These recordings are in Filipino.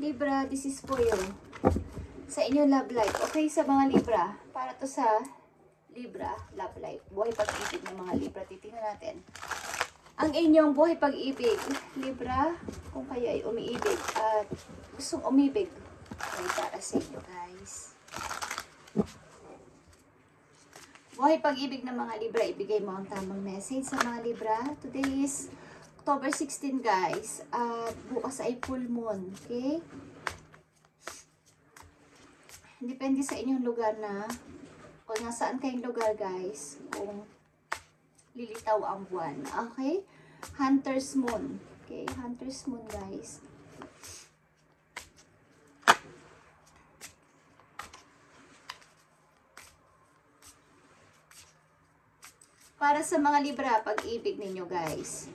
Libra, this is for you. Sa inyong love life. Okay, sa mga Libra. Para to sa Libra, love life. Buhay pag-ibig ng mga Libra. Titingnan natin. Ang inyong buhay pag-ibig. Libra, kung kayo ay umiibig at gustong umibig. Ay para sa inyo, guys. Buhay pag-ibig ng mga Libra. Ibigay mo ang tamang message sa mga Libra. Today is October 16, guys. At bukas ay full moon. Okay? Depende sa inyong lugar na kung nasaan kayong lugar, guys. Kung lilitaw ang buwan. Okay? Hunter's Moon. Okay? Hunter's Moon, guys. Para sa mga Libra, pag-ibig ninyo, guys.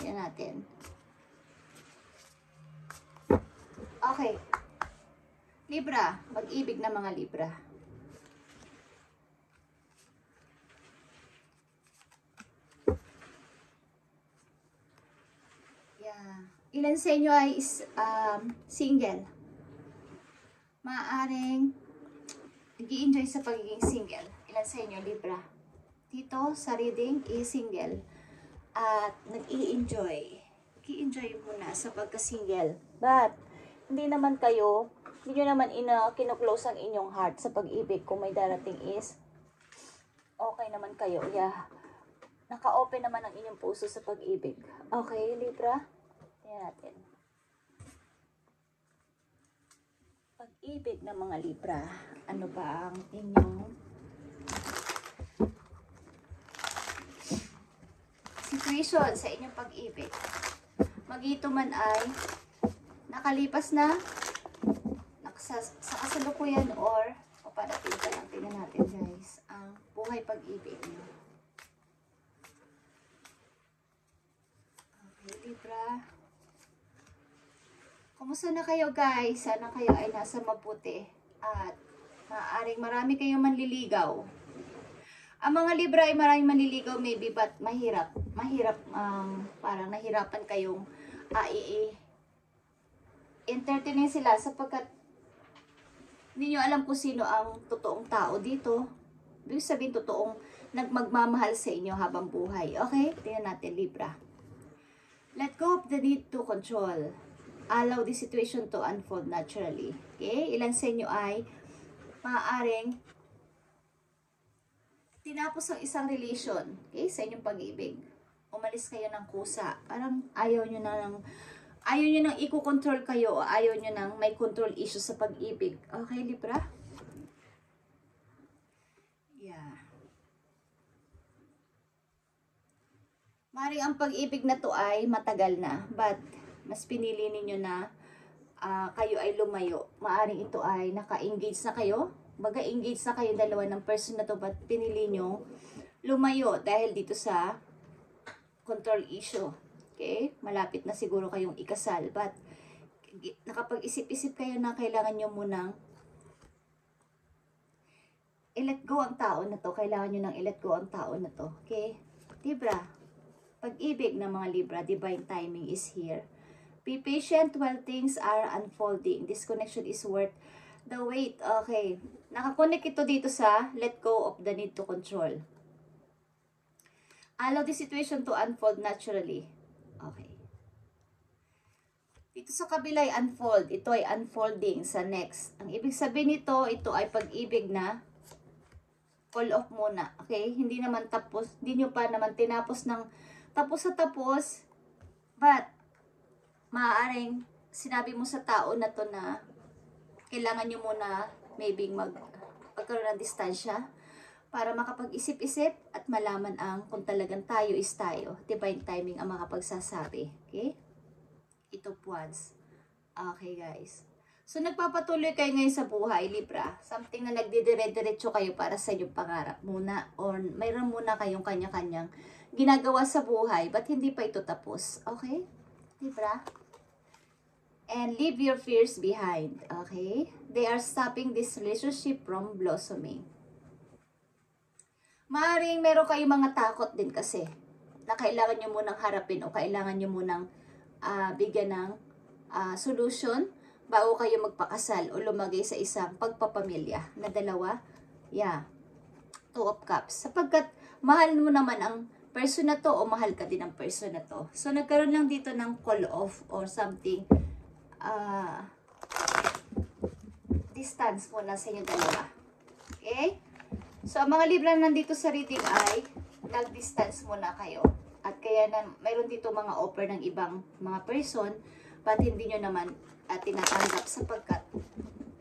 Yan natin. Okay. Libra, pag-ibig na mga Libra. Yeah. Ilan sa inyo ay single? Maaaring nag-i-enjoy sa pagiging single. Ilan sa inyo, Libra? Dito sa reading is single. At nag-i-enjoy. Nag-i-enjoy muna sa pagka-single. But, hindi naman kayo, hindi nyo naman kinuklose ang inyong heart sa pag-ibig. Kung may darating is, okay naman kayo. Yeah. Naka-open naman ang inyong puso sa pag-ibig. Okay, Libra? Tingnan natin. Pag-ibig ng mga Libra. Ano ba ang inyong situation sa inyong pag-ibig? Magito man ay nakalipas na sa kasalukuyan or paparating pa lang. Tingnan natin, guys, ang buhay pag-ibig nyo. Okay, Libra. Kumusta na kayo, guys? Sana kayo ay nasa mabuti at maaaring marami kayong manliligaw. Ang mga Libra ay maraming manliligaw maybe, but mahirap. Parang nahirapan kayong entertainin sila sapagkat hindi nyo alam kung sino ang totoong tao dito. Ibig sabihin, totoong nagmagmamahal sa inyo habang buhay. Okay? Tingnan natin, Libra. Let go of the need to control. Allow the situation to unfold naturally. Okay? Ilan sa inyo ay maaaring tinapos ang isang relation, okay, sa inyong pag-ibig. Umalis kayo ng kusa. Parang ayaw nyo nang i-control kayo o ayaw nyo nang may control issue sa pag-ibig. Okay, Libra? Yeah. Maring ang pag-ibig na to ay matagal na, but mas pinili ninyo na kayo ay lumayo. Maaring ito ay naka-engage na kayo. Baga engage na kayo dalawa ng person na to, but pinili nyo lumayo dahil dito sa control issue. Okay? Malapit na siguro kayong ikasal, but nakapag-isip-isip kayo na kailangan nyo munang i-let go ang tao na to. Kailangan nyo nang i-let go ang tao na to. Okay? Libra, pag-ibig ng mga Libra, divine timing is here. Be patient while things are unfolding. This connection is worth the wait. Okay. Nakakonect ito dito sa let go of the need to control. Allow the situation to unfold naturally. Okay. Dito sa kabila ay unfold. Ito ay unfolding sa next. Ang ibig sabihin nito, ito ay pag-ibig na call off muna. Okay? Hindi naman tapos. Hindi nyo pa naman tinapos ng tapos sa tapos. But, maaaring sinabi mo sa tao na to na kailangan nyo muna maybe magkaroon ng distansya para makapag-isip-isip at malaman ang kung talagang tayo is tayo. Divine timing ang makapagsasabi. Okay? Ito once. Okay, guys. So, nagpapatuloy kayo ngayon sa buhay, Libra. Something na nagdidire-diretso kayo para sa inyong pangarap muna. Or mayroon muna kayong kanya-kanyang ginagawa sa buhay, but hindi pa ito tapos. Okay? Libra? And leave your fears behind. Okay? They are stopping this relationship from blossoming. Maaring meron kayong mga takot din kasi na kailangan nyo munang harapin o kailangan nyo munang bigyan ng solution bago kayo magpakasal o lumagay sa isang pagpapamilya na dalawa. Yeah. Two of Cups. Sapagkat mahal mo naman ang person na to o mahal ka din ang person na to. So, nagkaroon lang dito ng call off or something. Distance muna sa inyo dalawa. Okay? So, ang mga Libra nandito sa reading ay nag-distance muna kayo. At kaya na mayroon dito mga offer ng ibang mga person but hindi nyo naman tinatanggap sapagkat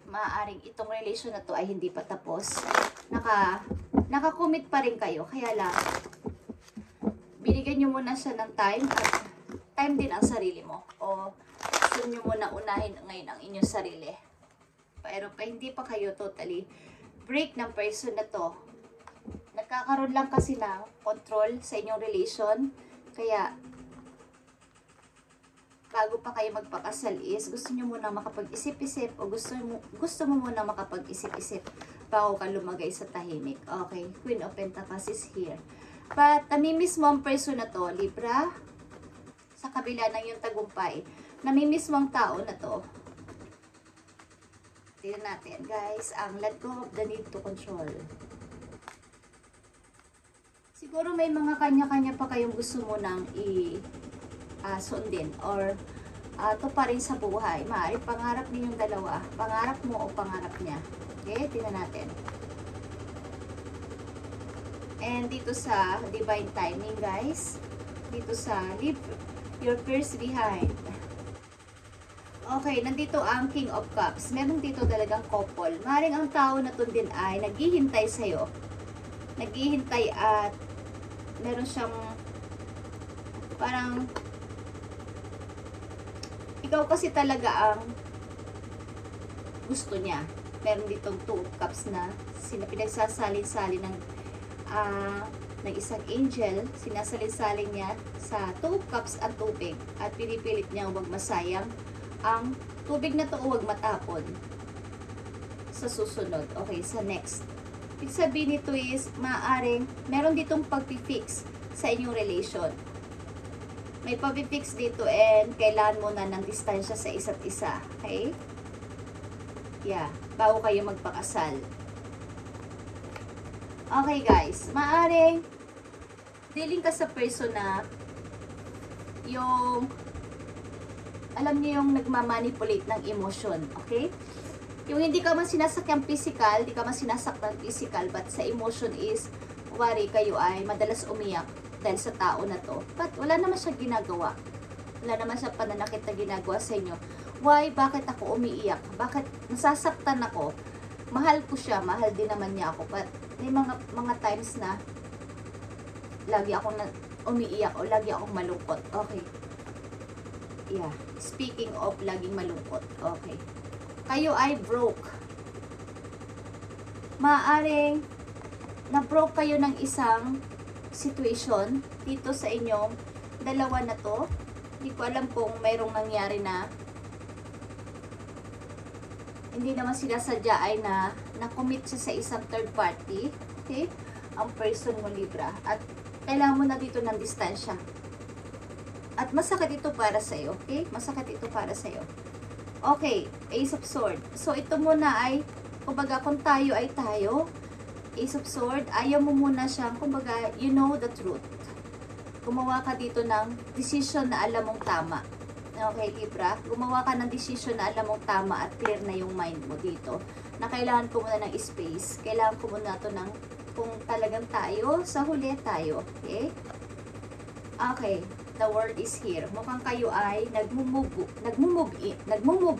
maaaring itong relation na to ay hindi pa tapos. Naka-commit pa rin kayo. Kaya lang, binigyan nyo muna siya ng time at time din ang sarili mo. O gusto nyo muna unahin ngayon ang inyong sarili. Pero pa hindi pa kayo totally break ng person na to. Nagkakaroon lang kasi ng control sa inyong relation. Kaya, bago pa kayo magpakasal is, gusto nyo muna makapag-isip-isip o gusto mo muna makapag-isip-isip bago ka lumagay sa tahimik. Okay, Queen of Pentacles is here. But, namimiss mo ang person na to, Libra, sa kabila ng iyong tagumpay. Namimiss mo ang tao na to. Tignan natin, guys, ang let go of the need to control. Siguro may mga kanya-kanya pa kayong gusto mo nang sundin or to pa rin sa buhay. Maaaring pangarap ninyong dalawa. Pangarap mo o pangarap niya. Okay, tingnan natin. And dito sa divine timing, guys. Dito sa leave your fears behind. Okay, nandito ang King of Cups. Meron dito talagang couple. Maaaring ang tao na to din ay naghihintay sa'yo. Naghihintay at meron siyang parang ikaw kasi talaga ang gusto niya. Meron ditong Two of Cups na pinagsasalin-salin ng isang angel. Sinasalin-salin niya sa Two of Cups ang tubig at pinipilit niya huwag masayang ang tubig na to, huwag matapon sa susunod. Okay, sa next. Ibig sabihin nito is maaaring meron ditong pag-fix sa inyong relation. May pag-fix dito and kailangan mo na ng distansya sa isa't isa. Okay? Yeah. Bago kayo magpakasal. Okay guys. Maaaring dealing ka sa person na yung alam niyo yung nagmamanipulate ng emotion. Okay? Yung hindi ka man sinasakyang physical, hindi ka man sinasaktan physical, but sa emotion is wari kayo ay madalas umiyak dahil sa tao na to. But wala naman siya ginagawa. Wala naman siya pananakit na ginagawa sa inyo. Why? Bakit ako umiiyak? Bakit nasasaktan ako? Mahal ko siya. Mahal din naman niya ako. But may mga times na lagi akong umiiyak o lagi akong malungkot. Okay. Yeah. Speaking of laging malungkot. Okay. Kayo ay broke. Maaaring na-broke kayo ng isang situation dito sa inyong dalawa na to. Hindi ko alam kung mayroong nangyari na hindi naman sinasadya ay na-commit siya sa isang third party. Okay? Ang person mo, Libra. At kailangan mo na dito ng distansya. At masakit ito para sa'yo. Okay? Masakit ito para sa'yo. Okay. Ace of Swords. So, ito muna ay, kumbaga, kung tayo ay tayo, Ace of Swords, ayaw mo muna siyang, kumbaga, you know the truth. Gumawa ka dito ng decision na alam mong tama. Okay, Libra? Gumawa ka ng decision na alam mong tama at clear na yung mind mo dito. Na kailangan ko muna ng space. Kailangan ko muna ito ng, kung talagang tayo, sa huli tayo. Okay? Okay. The word is here. Mukhang kayo ay nagmo-move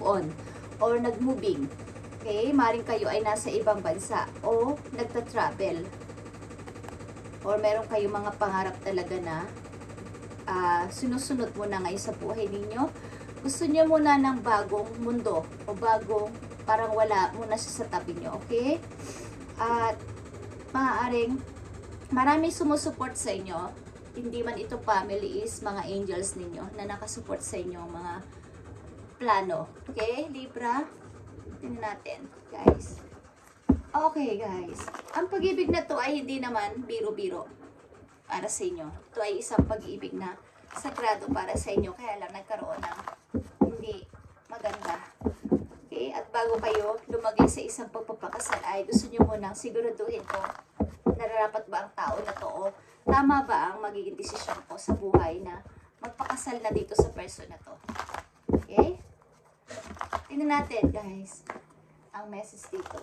on or nag-moving. Okay? Maring kayo ay nasa ibang bansa o nagta-travel. Or meron kayong mga pangarap talaga na sinusunod mo na ngayon sa buhay ninyo. Gusto niyo muna ng bagong mundo o bagong parang wala muna siya sa tabi nyo. Okay? At maaaring maraming sumusuport sa inyo. Hindi man ito family is mga angels ninyo na nakasupport sa inyo mga plano. Okay, Libra? Tingnan natin, guys. Okay, guys. Ang pag-ibig na to ay hindi naman biro-biro para sa inyo. Ito ay isang pag-ibig na sagrado para sa inyo. Kaya lang nagkaroon ng hindi maganda bago kayo lumagay sa isang pagpapakasal ay gusto nyo munang siguraduhin kung nararapat ba ang tao na to o tama ba ang magiging desisyon ko sa buhay na magpakasal na dito sa person na to. Okay? Tingnan natin guys ang message dito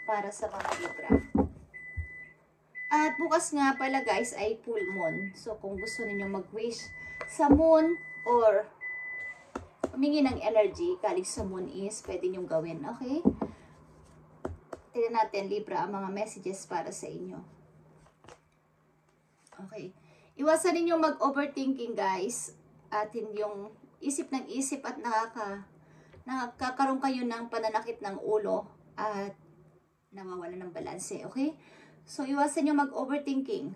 para sa mga Libra. At bukas nga pala guys ay full moon. So kung gusto niyo mag-wish sa moon or humingi ng energy galing sa moon is pwede nyo gawin. Okay? Tingnan natin Libra ang mga messages para sa inyo. Okay. Iwasan ninyo mag-overthinking guys. At yung isip ng isip at nakakaroon kayo ng pananakit ng ulo at nawawala ng balanse. Okay? So, iwasan nyo mag-overthinking.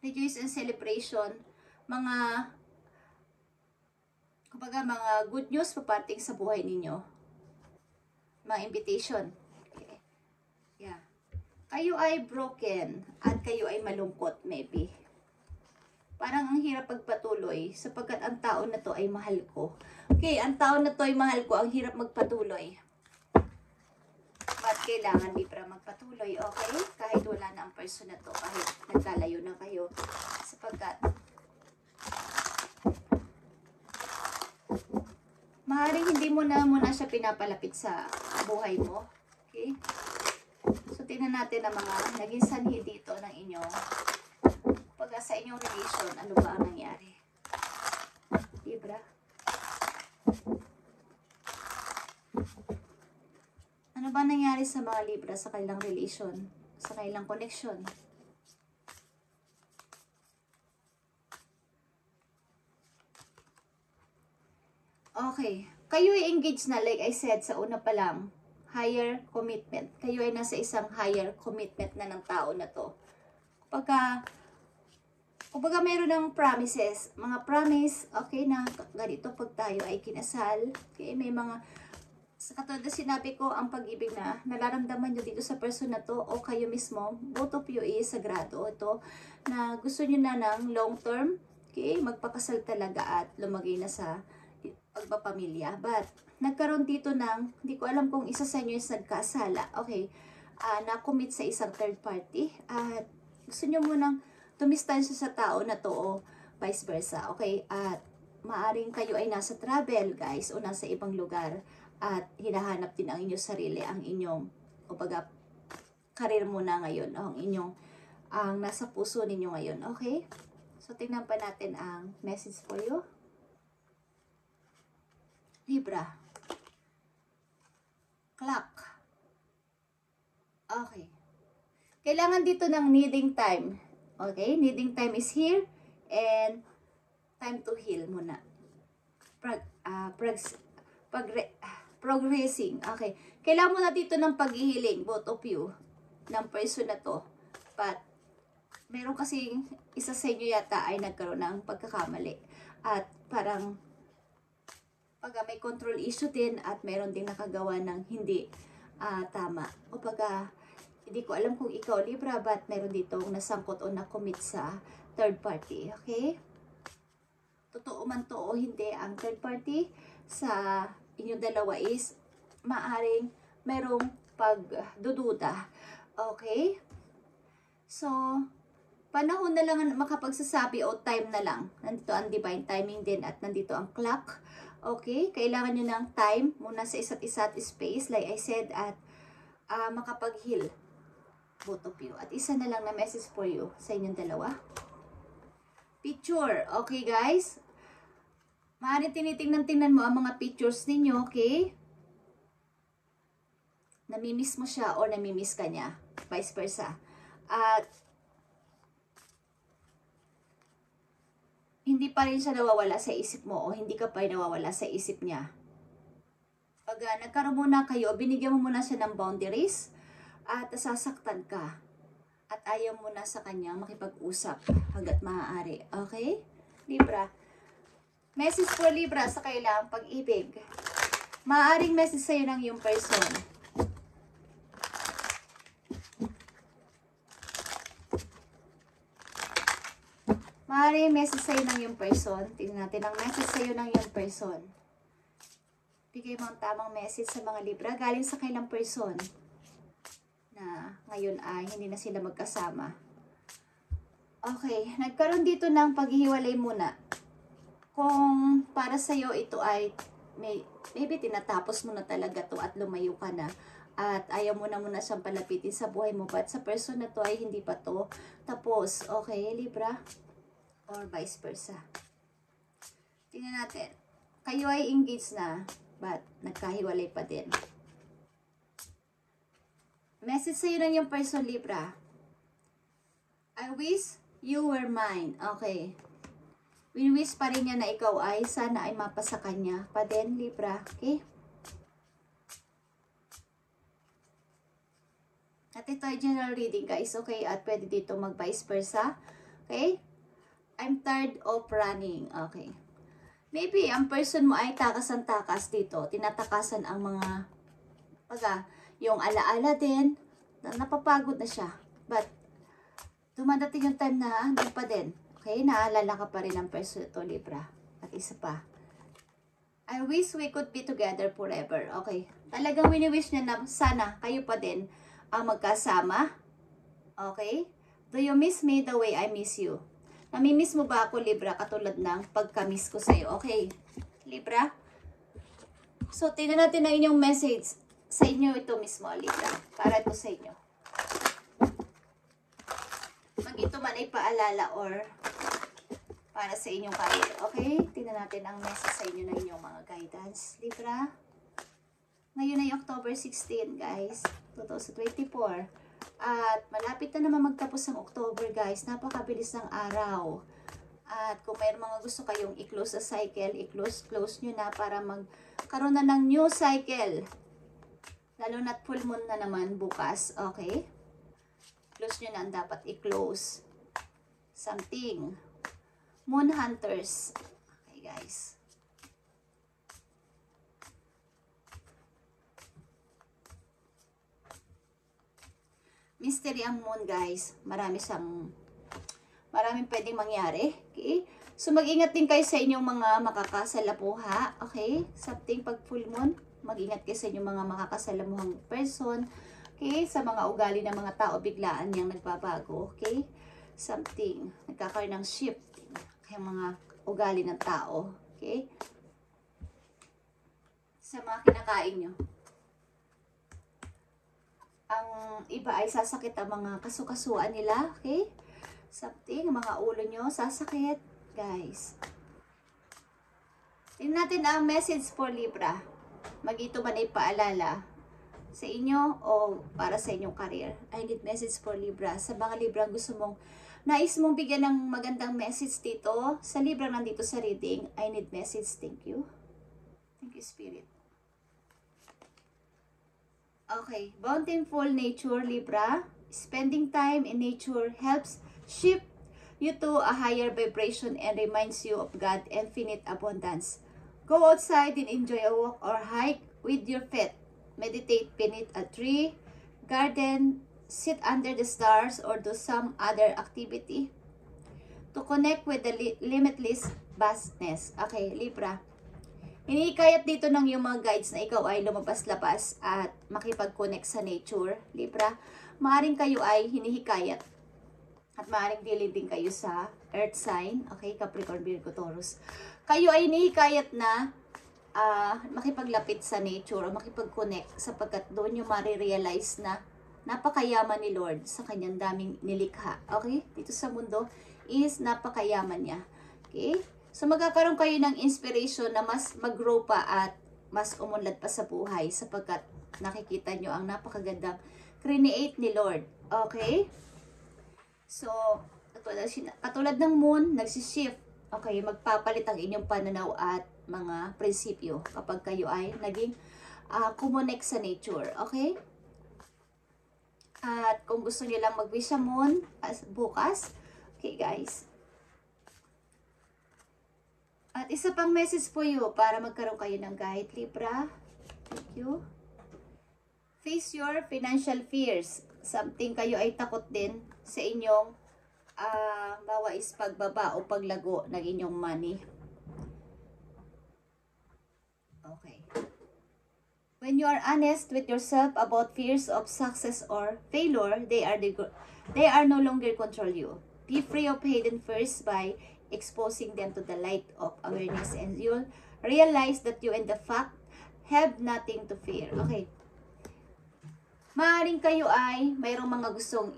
Rejoice and celebration. Kumbaga, mga good news papating sa buhay ninyo. Mga invitation. Okay. Yeah. Kayo ay broken at kayo ay malungkot, maybe. Parang ang hirap pagpatuloy sapagkat ang tao na to ay mahal ko. Okay, ang tao na to ay mahal ko, ang hirap magpatuloy. Ba't kailangan Libra magpatuloy, okay? Kahit wala na ang person na to, kahit nagkalayo na kayo. Sapagkat, maaaring hindi mo na muna siya pinapalapit sa buhay mo. Okay? So, tingnan natin ang mga naging sanhi dito ng inyong, pagka sa inyong relation, ano ba ang nangyari? Libra? Ano ba nangyari sa mga Libra sa kanilang relation, sa kanilang connection? Okay. Kayo ay engaged na, like I said sa una pa lang, higher commitment. Kayo ay nasa isang higher commitment na ng tao na to. Kumbaga mayroon ng promises, mga promise, okay, na ganito pag tayo ay kinasal. Okay, may mga sa katulad na sinabi ko, ang pag-ibig na nararamdaman nyo dito sa person na to o kayo mismo, both of you is sagrado. Ito na gusto nyo na ng long term, okay, magpakasal talaga at lumagay na sa pagpapamilya. But, nagkaroon dito ng, hindi ko alam kung isa sa inyo is nagkasala, okay, na-commit sa isang third party at gusto nyo munang tumistansya sa tao na to o vice versa, okay, at maaring kayo ay nasa travel guys o nasa ibang lugar at hinahanap din ang inyong sarili, ang inyong, kumbaga, karir mo na ngayon, ang inyong, ang nasa puso ninyo ngayon, okay? So, tingnan pa natin ang message for you. Libra. Clock. Okay. Kailangan dito ng needing time. Okay? Needing time is here and time to heal muna. Progressing. Okay. Kailangan mo na dito ng pag-healing, both of you, ng person na to. But, meron kasing isa sa inyo yata ay nagkaroon ng pagkakamali. At parang, pag may control issue din at meron din nakagawa ng hindi tama. O pag, hindi ko alam kung ikaw, Libra, but meron dito nasangkot o na-commit sa third party. Okay? Totoo man to o hindi, ang third party sa inyong dalawa is maaring merong pagdududa. Okay? So, panahon na lang makapagsasabi o time na lang. Nandito ang divine timing din at nandito ang clock. Okay? Kailangan nyo ng time muna sa isa't isa't space, like I said, at makapag-heal both of you. At isa na lang na message for you sa inyong dalawa. Picture. Okay, guys? Maaaring tinitingnan mo ang mga pictures ninyo, okay? Namimiss mo siya o namimiss ka niya. Vice versa. At hindi pa rin siya nawawala sa isip mo o hindi ka pa rin nawawala sa isip niya. Pag nagkaroon muna kayo, binigyan mo muna siya ng boundaries at sasaktan ka. At ayaw mo na sa kanya makipag-usap hanggat maaari. Okay? Libra. Message for Libra sa kailangang pag-ibig. Maaaring message sa'yo ng yung person. Maaaring message sa'yo ng yung person. Tingnan natin ang message sa'yo ng yung person. Bigay mo ang tamang message sa mga Libra galing sa kailang person na ngayon ay hindi na sila magkasama. Okay, nagkaroon dito ng paghihiwalay muna. Kung para sa'yo ito ay maybe tinatapos mo na talaga to at lumayo ka na at ayaw mo na muna siyang palapitin sa buhay mo, but sa person na to ay hindi pa to tapos. Okay, Libra? Or vice versa. Tingnan natin. Kayo ay engaged na but nagkahiwalay pa din. Message sa'yo ng yung person, Libra. I wish you were mine. Okay. Win-wish pa rin niya na ikaw ay sana ay mapasa kanya pa din, Libra. Okay? At ito ay general reading, guys. Okay? At pwede dito mag-vice versa. Okay? I'm tired of running. Okay. Maybe ang person mo ay takas ang takas dito. Tinatakasan ang mga yung alaala din. Napapagod na siya. But dumadating yung time na hindi pa din. Okay? Naalala ka pa rin ang person ito, Libra. At isa pa. I wish we could be together forever. Okay. Talagang wini-wish niya na sana kayo pa din ang magkasama. Okay? Do you miss me the way I miss you? Namimiss mo ba ako, Libra, katulad ng pagka-miss ko sa'yo? Okay, Libra? So, tingnan natin na inyong message. Sa inyo ito mismo, Libra. Para ito sa inyo. Mag ito man ay paalala or para sa inyong career. Okay? Tingnan natin ang message sa inyo na inyong mga guidance, Libra. Ngayon ay October 16, guys. 2024. At malapit na naman magtapos ang October, guys. Napakabilis ng araw. At kung mayroong mga gusto kayong i-close sa cycle, i-close nyo na para magkaroon na ng new cycle. Lalo na't full moon na naman bukas. Okay? Close nyo na ang dapat i-close. Something. Moon Hunters. Okay, guys. Mystery ang moon, guys. Maraming pwedeng mangyari. Okay? So, mag-ingat din kayo sa inyong mga makakasalamuha. Okay? Something pag full moon, mag-ingat kayo sa inyong mga makakasalamuhang person. Okay? Sa mga ugali ng mga tao, biglaan niyang nagbabago. Okay? Something. Nagkakaroon ng shifting. Kaya mga ugali ng tao. Okay? Sa mga kinakain nyo. Ang iba ay sasakit ang mga kasukasuan nila, okay? Something, mga ulo nyo, sasakit, guys. Tingnan natin ang message for Libra. Mag-ito man ay paalala sa inyo o para sa inyong career. I need message for Libra. Sa mga Libra gusto mong, nais mong bigyan ng magandang message dito. Sa Libra nandito sa reading, I need message. Thank you. Thank you, Spirit. Okay, bountiful nature, Libra. Spending time in nature helps shift you to a higher vibration and reminds you of God's infinite abundance. Go outside and enjoy a walk or hike with your pet. Meditate beneath a tree, garden, sit under the stars, or do some other activity to connect with the limitless vastness. Okay, Libra. Hinihikayat dito ng yung mga guides na ikaw ay lumabas-labas at makipag-connect sa nature, Libra. Maaring kayo ay hinihikayat at maaring dealing din kayo sa earth sign, okay, Capricorn, Virgo, Taurus. Kayo ay hinihikayat na makipaglapit sa nature o makipag-connect sapagkat doon nyo marirealize na napakayaman ni Lord sa kanyang daming nilikha. Okay? Dito sa mundo is napakayaman niya. Okay? So, magkakaroon kayo ng inspiration na mas mag-grow pa at mas umunlad pa sa buhay sapagkat nakikita nyo ang napakagandang create ni Lord. Okay? So, katulad ng moon, nagsishift. Okay, magpapalit ang inyong pananaw at mga prinsipyo kapag kayo ay naging kumonek sa nature. Okay? At kung gusto nyo lang mag-wish sa moon bukas, okay guys. At isa pang message po you para magkaroon kayo ng guide, Libra. Thank you. Face your financial fears. Something kayo ay takot din sa inyong bawa is pagbaba o paglago ng inyong money. Okay. When you are honest with yourself about fears of success or failure, they are no longer control you. Be free of hidden fears by exposing them to the light of awareness, and you'll realize that you and the fact have nothing to fear. Okay. Maaaring kayo ay mayroong mga gustong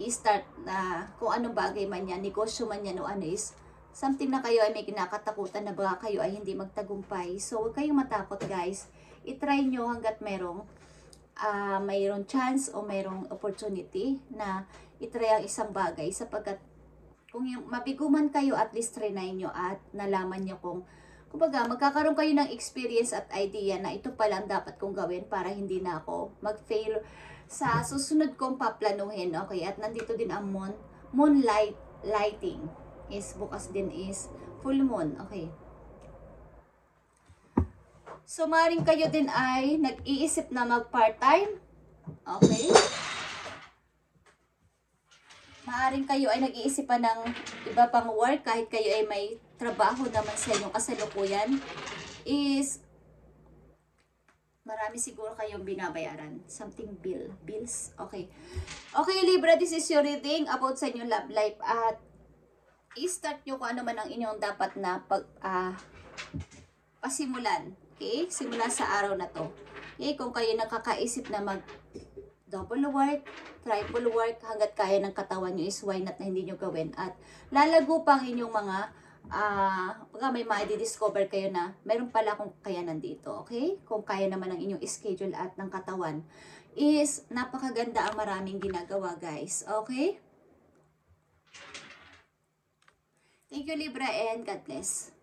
i-start na kung anong bagay man yan, negosyo man yan o ano is something na kayo ay may kinakatakutan na baka kayo ay hindi magtagumpay. So, huwag kayong matakot guys. I-try nyo hanggat mayroong chance o mayroong opportunity na i-try ang isang bagay sapagkat kung mabiguman kayo, at least trinay nyo at nalaman nyo kung kumbaga, magkakaroon kayo ng experience at idea na ito pala ang dapat kong gawin para hindi na ako mag-fail sa susunod kong paplanuhin. Okay, at nandito din ang lighting is bukas din is full moon. Okay. So, maaaring kayo din ay nag-iisip na mag-part-time. Okay. Maaaring kayo ay nag-iisip pa ng iba pang work kahit kayo ay may trabaho naman sa inyong kasalukuyan. Is marami siguro kayong binabayaran. Something bills. Okay. Okay, Libra, this is your reading about sa inyong love life. At i-start nyo kung ano man ang inyong dapat na pasimulan. Okay? Simula sa araw na to. Okay? Kung kayo nakakaisip na double work, triple work, hanggat kaya ng katawan nyo is why not na hindi nyo gawin. At lalago pang inyong mga, may ma-discover kayo na meron pala akong kayanan dito. Okay? Kung kaya naman ng inyong schedule at ng katawan, is napakaganda ang maraming ginagawa guys. Okay? Thank you Libra and God bless.